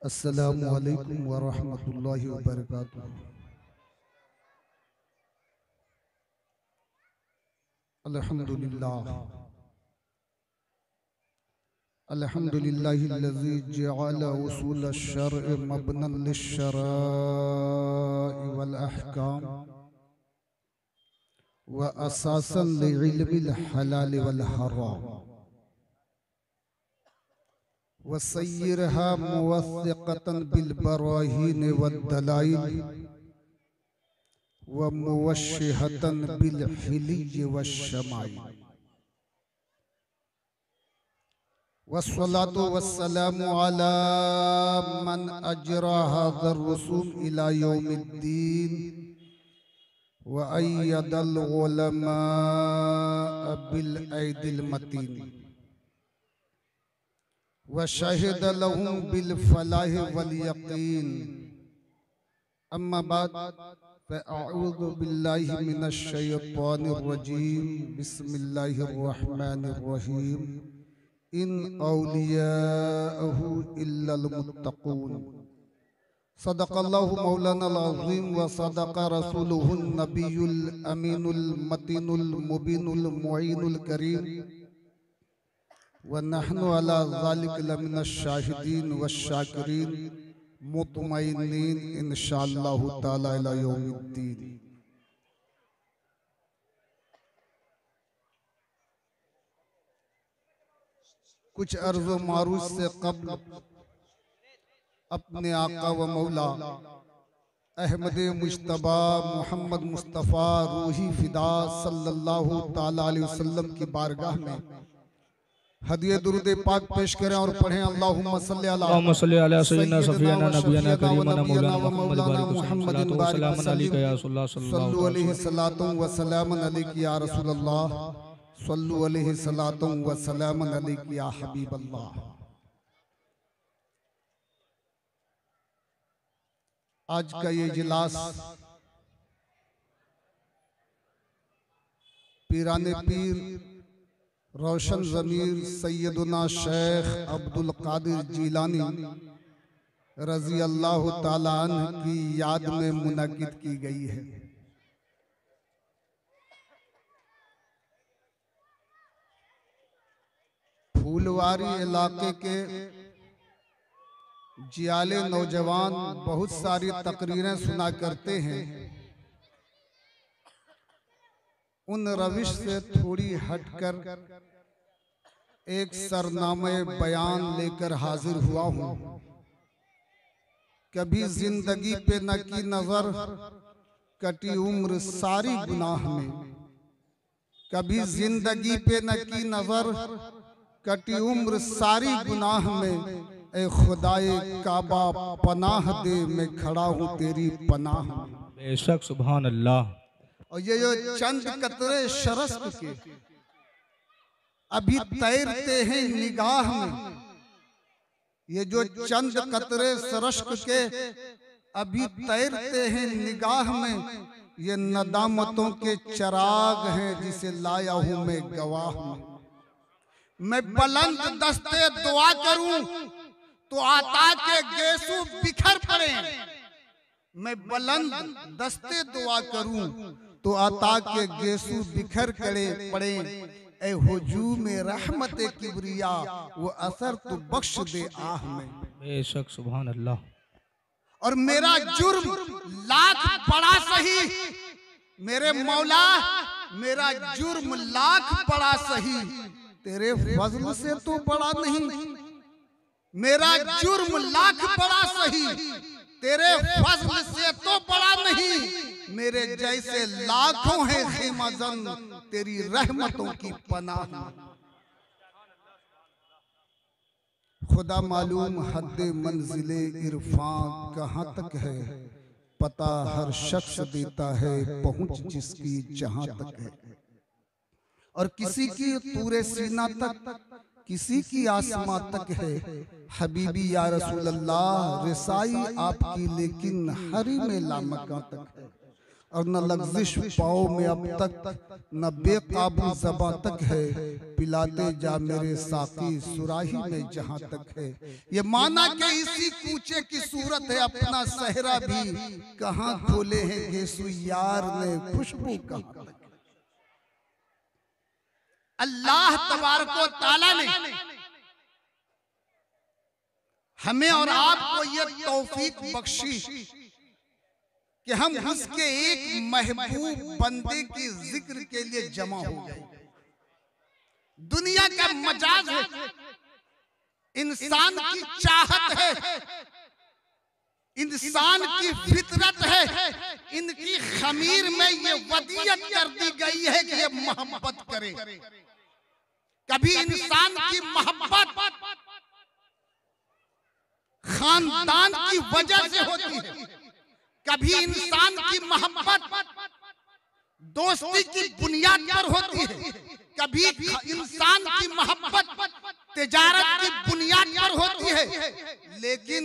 अस्सलामु अलैकुम व रहमतुल्लाहि व बरकातुहू। अल्हम्दुलिल्लाह अल्हम्दुलिल्लाहिल्लज़ी जअल उसूल अश-शर्अ मबनन लिश-शराइ वल अहकाम व असासन लिइल्मिल हलाल वल हराम वसय्यरहा मुवस्सिक़तन बिल बराहीन वद दलाइल व मुवश्शिहतन बिल हिलिय वश्शमाइल वस्सलातु वस्सलामु अला मन अजरा हाज़र रुसूम इला यौमिद्दीन व अय्यदल उलमा बिल ऐदिल मतीन व शहिद लहुम बिल फलाह वल यकीन। अम्मा बाद फ़अऊज़ु बिल्लाहि मिनश शैतानिर रजीम। बिस्मिल्लाहिर रहमानिर रहीम। इन औलियाअहु इल्लल मुत्तक़ून। सदक़ल्लाहु मौलानाल अज़ीम व सदक़ रसूलुहुन नबियुल अमीनुल मतीनुल मुबीनुल मुईनुल करीम व नहनु अला ज़ालिक लमिनश शाहिदीन वश्शाकिरीन मुतमइनीन इंशाअल्लाहु ताला इला यौमिद्दीन। कुछ अर्ज़ो मारूज से क़ब्ल अपने आका व मौला अहमद मुज्तबा मोहम्मद मुस्तफ़ा रूही फ़िदा सल्लल्लाहु ताला अलैहि वसल्लम की बारगाह में हदिया दुरूद पाक पेश करें और पढ़ें। अल्लाहुम्मा सल्ली अला सय्यिदना सफियाना नबियना करीमना मौलाना मुहम्मद बारिक वसल्लम अलैका या रसूलल्लाह सल्लल्लाहु अलैहि सलातु व सलामुन अलैका या रसूलल्लाह सल्लु अलैहि सलातु व सलामुन अलैका या हबीबल्लाह। आज का ये इजलास पीराने पीर रोशन ज़मीर सैयदना शेख अब्दुल कादिर जीलानी रज़ी अल्लाह ताला अन्हु की याद में मुनक़िद की गई है। फूलवारी इलाके के जियाले नौजवान बहुत सारी तकरीरें सुना करते हैं। उन रविश से थोड़ी हटकर एक सरनामे बयान लेकर हाजिर हुआ हूँ। कभी जिंदगी पे न की नजर कटी उम्र सारी गुनाह में, कभी जिंदगी पे न की नजर कटी उम्र सारी गुनाह में। ए खुदाए काबा पनाह दे, मैं खड़ा हूँ तेरी पनाह में। बेशक सुभान अल्लाह। और ये जो चंद कतरे शरस्क के अभी तैरते हैं निगाह में, ये जो चंद कतरे सरश्क के अभी तैरते हैं निगाह में, ये नदामतों के चराग हैं जिसे लाया हूं मैं गवाह में। मैं बुलंद दस्ते दुआ करूं तो आता के गेसू बिखर पड़े। मैं बुलंद दस्ते दुआ करूं तो आता के गेसू बिखर पड़े। ए हुजूम रहमत किबरिया वो असर तो बख्श दे आह में। बेशक सुभान अल्लाह। और मेरा जुर्म लाख बड़ा सही, मेरे मौला मेरा जुर्म लाख बड़ा सही, तेरे फजल से तो बड़ा नहीं। मेरा जुर्म लाख बड़ा सही, तेरे फजल से तो बड़ा नहीं। मेरे जैसे लाखों हैं ख़िमज़न तेरी रहमतों की पनाह। खुदा मालूम हद्दे मंजिले इरफान कहाँ तक है, पता हर शख्स देता है पहुँच जिसकी जहाँ तक है। और किसी की तूरे सीना तक, किसी की आसमां तक है। हबीबी या रसूल अल्लाह रिसाई आपकी लेकिन हरी में लामका तक है। और न लग़्ज़िश पाओ में अब तक, न बेकाबू ज़बां तक है, पिलाते जा मेरे साकी सुराही में जहां तक है। ये माना कि इसी कूचे की सूरत है, अपना सहरा भी कहां खोले हैं गेसु यार ने खुशबू कहां तक। अल्लाह तबारक व तआला ने हमें और आपको ये तौफीक बख्शी कि हम उसके एक महबूब बंदे की जिक्र के लिए जमा हो गए। दुनिया का मजाज है, इंसान की चाहत है, इंसान की फितरत है, इनकी खमीर में ये वदियत कर दी गई है कि ये मोहब्बत करे। कभी इंसान की मोहब्बत खानदान की वजह से होती है, कभी इंसान की मोहब्बत दोस्ती की बुनियाद पर होती है, कभी इंसान की मोहब्बत तिजारत की बुनियाद पर होती है। लेकिन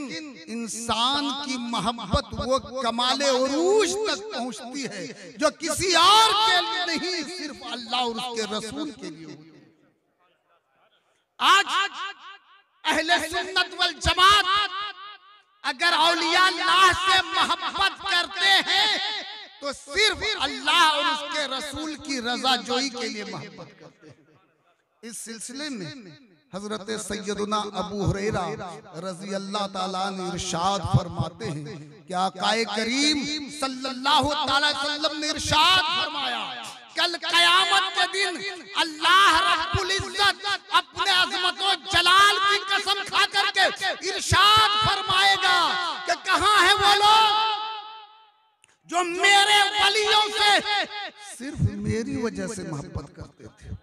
इंसान की मोहब्बत वो कमाले उरूज तक पहुंचती है जो किसी और के लिए नहीं, सिर्फ अल्लाह और उसके रसूल के लिए होती है। आज अहले सुन्नत वल जमात अगर औलिया अल्लाह से मोहब्बत करते हैं तो सिर्फ अल्लाह और उसके रसूल की रजा जोई के लिए मोहब्बत करते हैं। इस सिलसिले में हजरत सैयदना अबू हुरैरा रज़ी अल्लाह ताला ने इरशाद फरमाते हैं कि आकाए करीम सल्लल्लाहु ताला अलैहि वसल्लम ने इरशाद फरमाया, कल कयामत के दिन अल्लाह रब्बुल इज्जत अपने अज़मत व जलाल की कसम खा करके इरशाद फरमाएगा कि कहां है वो लोग जो मेरे वलियों से सिर्फ मेरी वजह से मोहब्बत करते थे।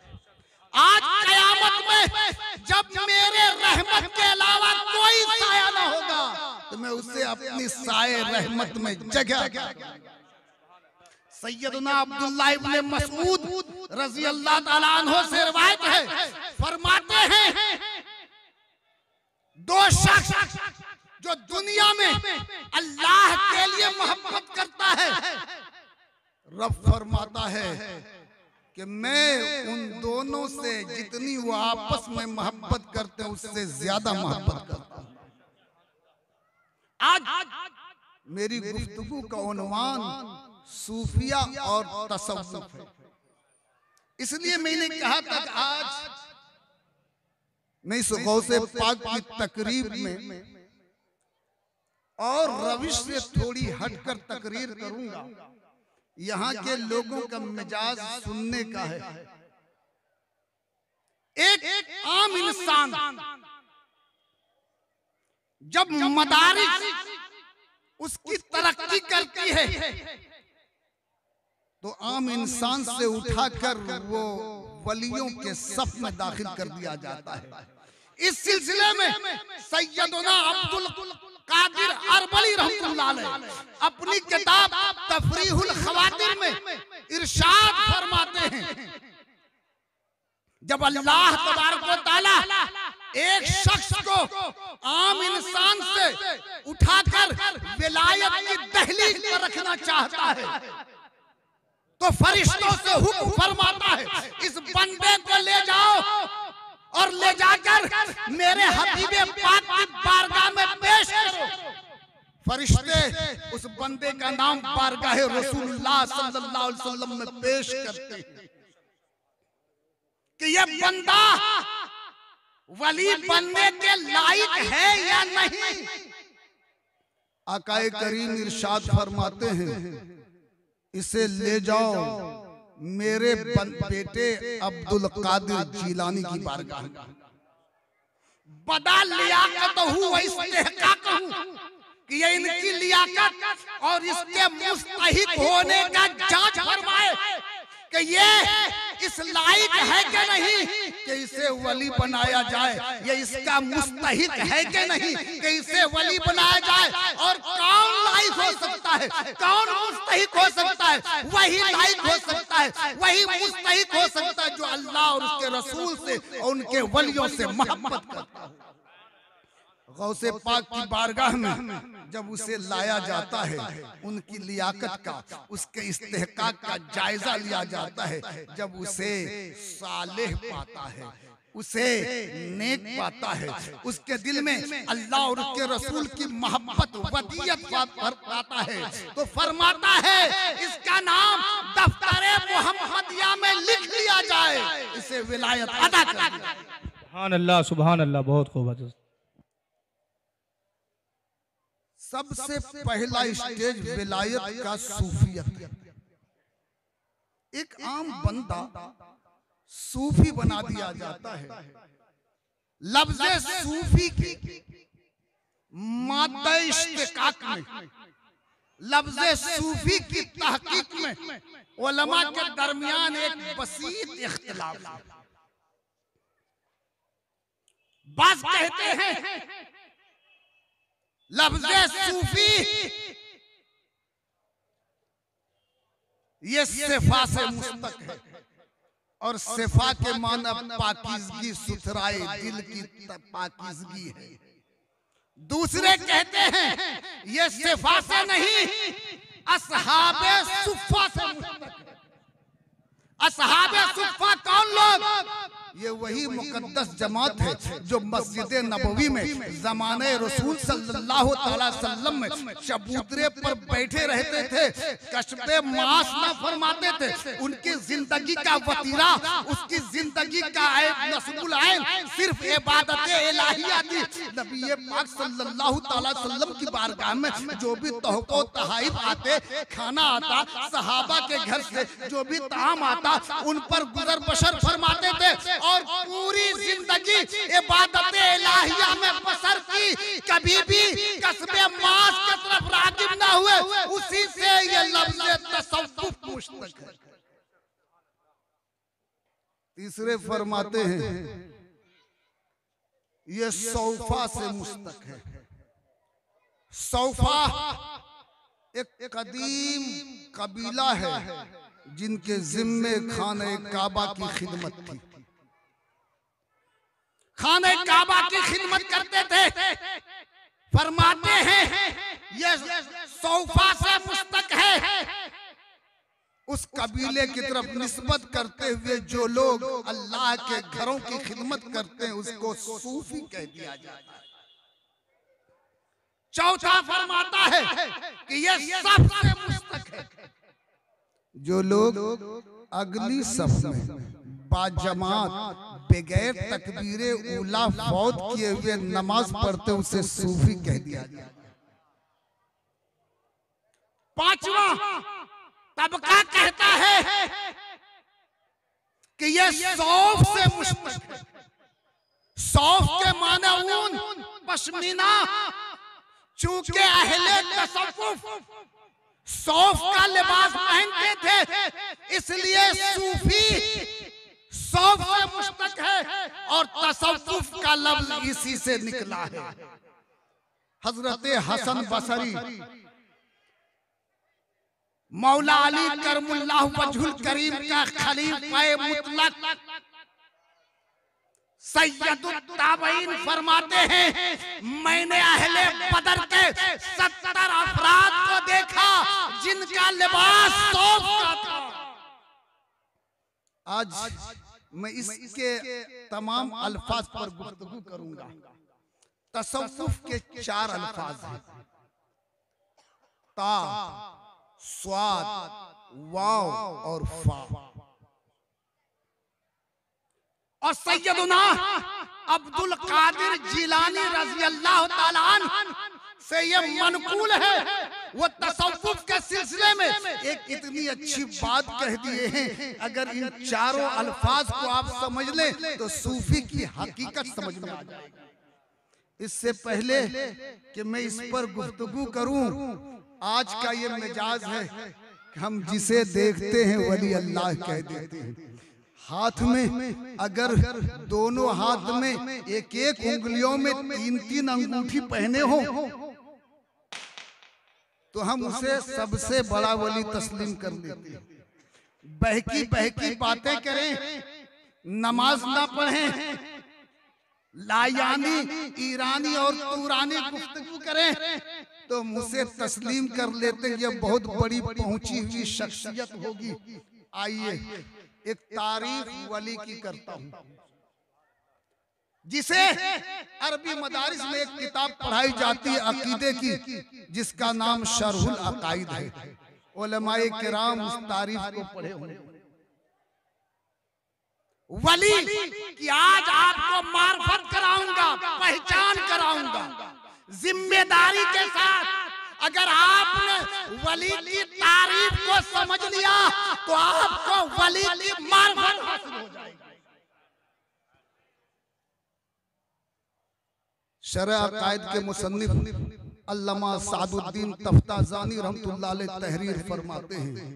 आज कयामत में जब मेरे रहमत के अलावा कोई साया न होगा तो मैं उसे अपनी साए रहमत में जगह। सैयदना अब्दुल्लाह इब्ने मसऊद रज़ी अल्लाह ताला अन्हु से रिवायत है, फरमाते हैं दो शख्स जो दुनिया में अल्लाह के लिए मोहब्बत करता है, रब फरमाता है कि मैं उन दोनों से जितनी वो आपस में मोहब्बत करते हैं उससे ज्यादा मोहब्बत करता हूं। आज मेरी गुफ्तगू का उन्वान सूफिया और तसव्वुफ है, इसलिए मैंने कहा था कि आज मैं इस गौसे पाक की तकरीब में और रविश से थोड़ी हटकर तकरीर करूंगा। यहाँ के लोगों का मिजाज सुनने का है। एक आम इंसान जब मदारिस उसकी तरक्की करती है तो आम इंसान से उठाकर वो वलियों के सफ में दाखिल कर दिया जाता है। इस सिलसिले में सैयदना अब्दुल कादिर अरबली रहमतुल्लाह अलैह अपनी किताब तफरीहुल खवातिर में इरशाद फरमाते हैं, जब अल्लाह तबारक व तआला एक शख्स को आम इंसान से उठाकर विलायत की दहलीज पर रखना चाहता है तो फरिश्तों से हुक्म फरमाता है, इस बंदे को ले जाओ और ले जाकर मेरे हबीबे पाक की बारगाह में पेश करो। फरिश्ते उस बंदे का नाम बारगाह रसूलुल्लाह सल्लल्लाहु अलैहि वसल्लम में पेश करते हैं कि ये बंदा वली बनने के लायक है या नहीं। आकाए करीम इरशाद फरमाते हैं, इसे ले जाओ मेरे बेटे अब्दुल कादिर जीलानी की बारगाह में। बदा लियाकत हूँ इस्तेहकाक हूँ कि ये इनकी लियाकत और इसके मुस्तहिक होने का जांच फरमाए कि ये इस लायक है कि नहीं कि इसे वली बनाया जाए, ये इसका मुस्तहिक है कि नहीं कि इसे वली बनाया जाए। और कौन लायक हो सकता है, कौन मुस्तहिक हो सकता है, वही लायक हो सकता है, वही मुस्तहिक हो सकता है जो अल्लाह और उसके रसूल से और उनके वलियों से मोहब्बत करता है। गौसे पाक की बारगाह में जब उसे लाया जाता है, उनकी लियाकत का, उसके इस्तेहकाक का जायजा लिया जाता है। जब उसे सालेह पाता है, उसे नेक पाता है, उसके दिल में अल्लाह और उसके रसूल की मोहब्बत वदियत पाता है, तो फरमाता है इसका नाम दफ्तरे मुहम्मदिया में लिख लिया जाए, इसे विलायत अदा कर दिया। सुभान अल्लाह, सुभान अल्लाह, बहुत खूब। सबसे पहला स्टेज विलायत का सूफियत। एक आम बंदा सूफी बना दिया जाता है। लफ्ज़ सूफी की मादा इश्तिकाक में, लफ्ज़ सूफी की तहकीक में उलमा के दरमियान एक बसीत इख्तिलाफ है। बात कहते हैं लफ्ज़ सूफी ये सिफा से मुस्तक है, और सिफा के माना पाकीज़गी, सुथराई, दिल की पाकीज़गी है। दूसरे कहते हैं ये सिफा से नहीं, असहाबे सुफ़ा से मुस्तक है। असहाबे सुफ़ा कौन लोग? ये वही मुकद्दस जमात है जो मस्जिद नबवी में ज़माने रसूल सल्लल्लाहु अलैहि वसल्लम में चबूतरे पर बैठे रहते थे, कश्बे मास न फरमाते थे। उनकी जिंदगी का वतीरा, उसकी जिंदगी का नस्बुल ऐन सिर्फ इबादत इलाहिया थी। नबी पाक सल्लल्लाहु अलैहि वसल्लम की बारगाह में जो भी तोहफे तहाइफ आते, खाना आता, सहाबा के घर से जो भी ताम आता, उन पर गुजर बसर फरमाते थे और पूरी जिंदगी इबादत इलाहिया में बसर की। कभी भी कस्बे मास की तरफ रागिब ना हुए। उसी से ये लफ्ज़ तसव्वुफ मुश्तक है। तीसरे फरमाते हैं ये सौफा से मुश्तक है। सौफा एक कदीम कबीला है जिनके जिम्मे खाने काबा की खिदमत थी। खाने काबा की खिदमत करते थे। फरमाते हैं ये सौफा से मुस्तक है। उस कबीले की तरफ निस्बत करते हुए जो लोग अल्लाह के घरों की खिदमत करते हैं उसको सूफी कह दिया जाता है। चौथा फरमाता है कि ये सबसे मुस्तक है जो लोग अगली सफ में बाजमात बगैर तकबीरे उला फौत किए हुए नमाज पढ़ते, उसे सूफी कह दिया जाए। पांचवा तबका कहता है कि ये सौफ से मुश्तक है। सौफ के माने ऊन, पश्मीना। चूंकि अहले तसव्वुफ सौफ का लिबास पहनते थे, इसलिए सूफी सौफ से मुश्तक है और तसव्वुफ का लफ्ज इसी से निकला है। हजरत हसन बसरी मौला अली करमुल्लाह वजहुल करीम का खलीफा मुतलक सैयदुत ताबईन फरमाते हैं मैंने अहले बदर के 70 अफराद को देखा जिनका लिबास सौफ का था। आज मैं इसके तमाम अल्फाज पर गुफ्तगू करूंगा। तसव्वुफ के 4 अल्फाज हैं, ता, स्वाद, वाव और फा। और सैयदुना अब्दुल कादिर जिलानी रज़ी अल्लाह ताला अन्हु से ये मनकूल है। वो तसव्वुफ के सिलसिले में एक इतनी अच्छी बात कह दिए हैं, अगर इन चारों अल्फाज को आप समझ लें तो सूफी की हकीकत समझ में आ जाएगी। इससे पहले कि मैं इस पर गुफ्तगू करूं, आज का ये मिजाज है कि हम जिसे देखते हैं वली अल्लाह कह देते हैं। हाथ में अगर दोनों हाथ में एक एक उंगलियों में 3-3 अंगूठी पहने हो तो हम उसे सबसे बड़ा वली तस्लीम कर लेते हैं। बहकी बहकी बातें करें, नमाज ना पढ़ें, लायानी, ईरानी और तुरानी गुफ्तगू करें तो मुझसे तस्लीम कर लेते ये बहुत बड़ी पहुंची हुई शख्सियत होगी। आइए एक तारीफ वली की करता हूं, जिसे अरबी मदारिस में एक किताब पढ़ाई जाती है अकीदे की, जिसका नाम शरहुल अकाइद है। उलमाए किराम उस तारीफ को पढ़े होंगे। वली कि आज आपको मार्फत कराऊंगा, पहचान कराऊंगा जिम्मेदारी के साथ। अगर आपने वली की तारीफ को समझ लिया तो आपको वली की मार्फत हासिल हो जाएगी। शरह अकायद के मुसन्निफ अल्लामा सादुद्दीन तफ्ताज़ानी रहमतुल्लाह अलैह तहरीर फरमाते हैं,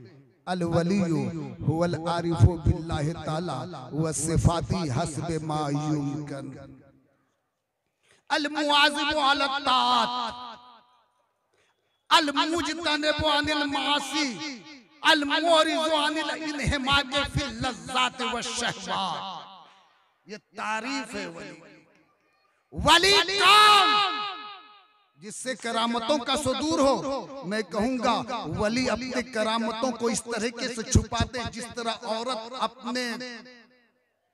अल वलियु हुवल आरिफु बिल्लाहि ताला व सिफाती हस्ब मा युमकन, अल मुआज़िबु अला तात, अल मुजतनिबु अनिल मासी, अल मुरिज़ु अनिल इन्हिमाक फिल लज़्ज़ात व शहवात। ये तारीफ है वली कौन? जिससे करामतों का सुदूर हो। मैं कहूंगा वली अपने करामतों को इस तरीके से छुपाते हैं जिस तरह औरत अपने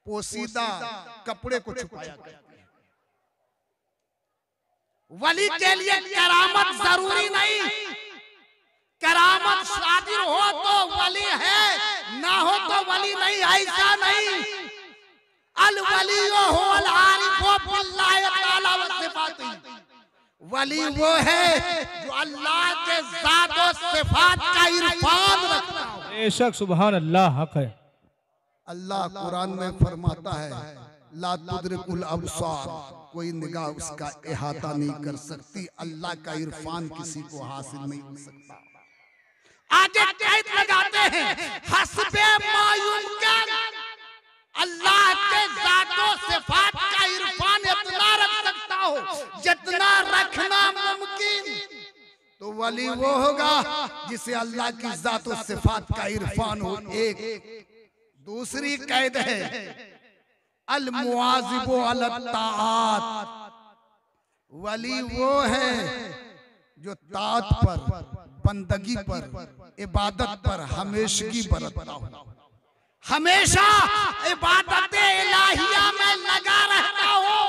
पोसीदा कपड़े को छुपाया करती है। वली के लिए करामत जरूरी नहीं, करामत शादी हो तो वली है, ना हो तो वली नहीं, ऐसा नहीं। अल वलियो हुवल आरिफु बिल्लाहि ताला व सिफातिही, वली वो है जो अल्लाह के ज़ात और सिफात का इरफान रखता हो। बेशक सुभान अल्लाह, हक है। अल्लाह कुरान में फरमाता है, ला तुदरिकुल अब्सार, कोई निगाह उसका इहाता नहीं कर सकती। अल्लाह का इरफान किसी को हासिल नहीं हो सकता। आगे कैद लगाते हैं, हस्बे मा युमकिन, अल्लाह के ज़ातो सिफात का इरफान इतना रख सकता हो जितना रखना मुमकिन। तो वली वो होगा जिसे अल्लाह की ज़ातो सिफात का इरफान हो। एक दूसरी कैद है, अल मुआज़िबु अला ताआत, वली वो है जो ताअत पर, बंदगी पर, इबादत पर हमेशगी बरतता हो, हमेशा इबादत इलाहिया में लगा रहता हो।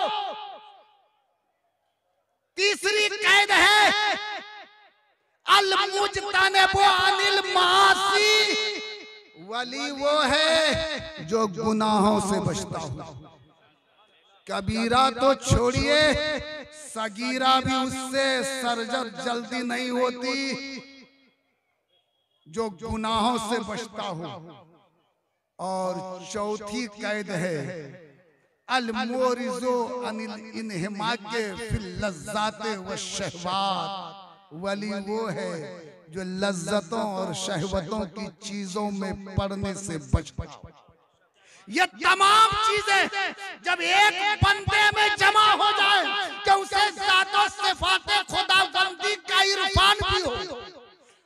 तीसरी कैद है, अल मुजतनिबु अनिल मासी, वली वो है जो गुनाहों से बचता हो। कबीरा तो छोड़िए, सगीरा भी उससे सरजद जल्दी नहीं होती, जो गुनाहों से बचता हो। और चौथी कैद है, अल मोरिज़ो अनिल इन्हिमाक फिल लज़्ज़ात व शहवात, वली वो है जो लज्जतों और शहवतों की चीजों में पड़ने से बचता। ये तमाम चीजें जब एक बंदे में जमा हो जाए कि उसे ज़ातो सिफ़ाते खुदाबंदी का इरफान भी हो,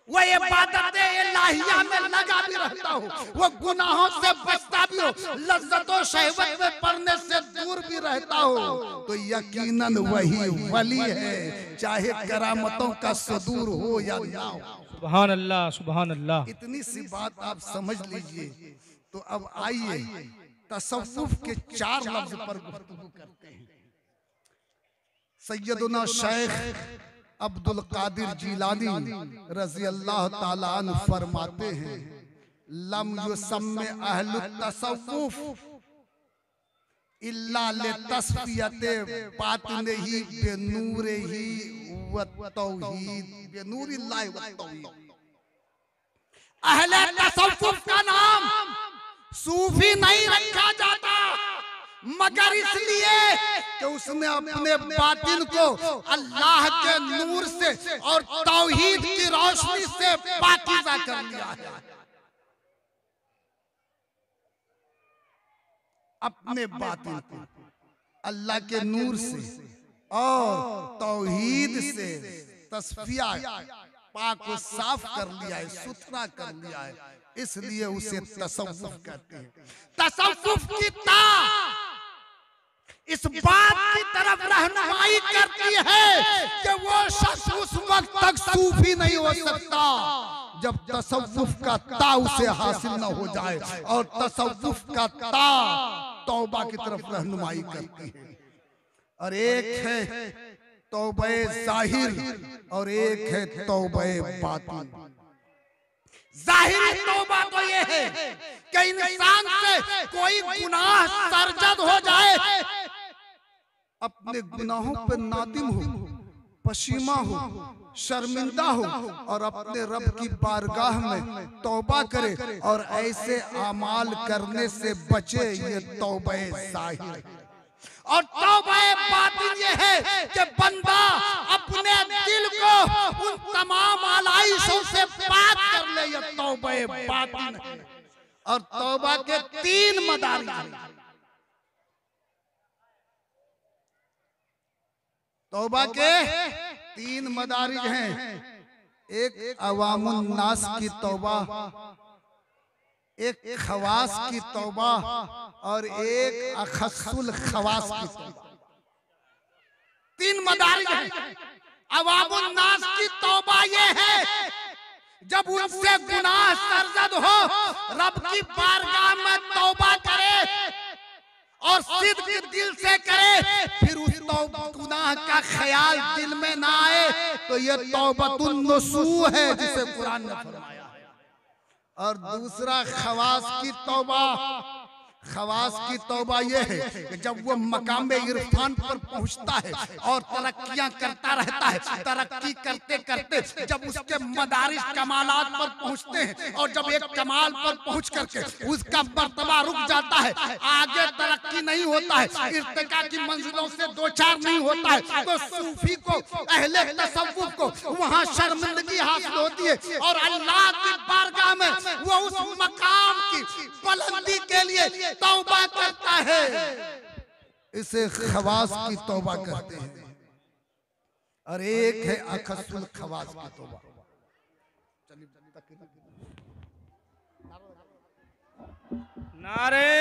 वो इबादत इलाहिया में लगा भी रहता हो, वो गुनाहों से बचता भी हो, लज्जतों शहवत में पड़ने से दूर भी रहता हो, तो यकीनन वही वली है, चाहे करामतों का सुदूर हो या ना हो। सुभान अल्लाह, सुभान अल्लाह। इतनी सी बात आप समझ लीजिए। तो अब आइए तसव्वुफ के 4 लफ्ज पर गुफ्तगू करते हैं। सैयदुना शेख अब्दुल कादिर जिलानी रज़ी अल्लाह ताला अन्हु फरमाते हैं, लम युसम्मे अहलुत तसव्वुफ इल्ला लितस्फियते बातिनिही बेनूरिही व तौहीद, बेनूरिल्लाहि व तौहीद। अहले तसव्वुफ का नाम सूफी नहीं रखा जाता मगर इसलिए कि उसने अपने बातिन को अल्लाह के नूर से और तौहीद की रोशनी से पाकीज़ा कर लिया है। अपने बातिन को अल्लाह के नूर से और तौहीद से तस्फिया, पाक को साफ कर लिया है, सुथरा कर लिया है, इसलिए उसे तसव्वुफ कहते हैं। तसव्वुफ की ता इस बात की तरफ रहनुमाई करती है कि वो शख्स उस वक्त तक सूफी नहीं हो सकता जब तसव्वुफ का ता उसे हासिल न हो जाए, और तसव्वुफ का ता तौबा की तरफ रहनुमाई करती है। और एक है तौबे ज़ाहिर और एक है तौबे बातिन। ज़ाहिरी तौबा तो ये है कि इंसान से कोई गुनाह सरजद हो जाए, अपने गुनाहों पर नादिम हो, पशीमा हो, शर्मिंदा हो और अपने रब की बारगाह में तौबा करे और ऐसे आमाल करने से बचे। ये तौबे ज़ाहिर है। और तौबे बातिन ये है कि बंदा अपने दिल को उन तमाम आलाइशों से पाक कर ले। ये तौबे बातिन है। और तौबा के 3 मदारिज हैं। तौबा के 3 मदारिज हैं। एक अवामुन नास की तौबा, एक खवास की तौबा और एक अखस्सुल खवास की तौबा। 3 मदारिज हैं। अवामुन नास की तौबा ये है जब उनसे गुनाह सरजद हो, रब की बारगाह में तौबा करे और सिद्क दिल से करे, फिर उस गुनाह का ख्याल दिल में ना आए, तो ये तौबतुन नसूह है जिसे कुरान ने फरमाया है। और दूसरा खवास की तौबा। खवास की तौबा ये है कि जब वो मकाम इरफान पर पहुंचता है और तरक्कियां करता रहता है, तरक्की करते करते जब उसके मदारिज कमालात पर पहुंचते हैं और जब एक कमाल पर पहुंच करके उसका मर्तबा रुक जाता है, आगे तरक्की नहीं होता है, इर्तिका की मंजिलों से 2-4 नहीं होता है, तो सूफी को, अहले तसव्वुफ को वहां शर्मिंदगी हासिल होती है और अल्लाह की बारगाह में वो उस मकाम की बुलंदी के लिए तौबा करता है। इसे खवास की तौबा कहते हैं। और एक है अखस्सुल खवास की तौबा। नारे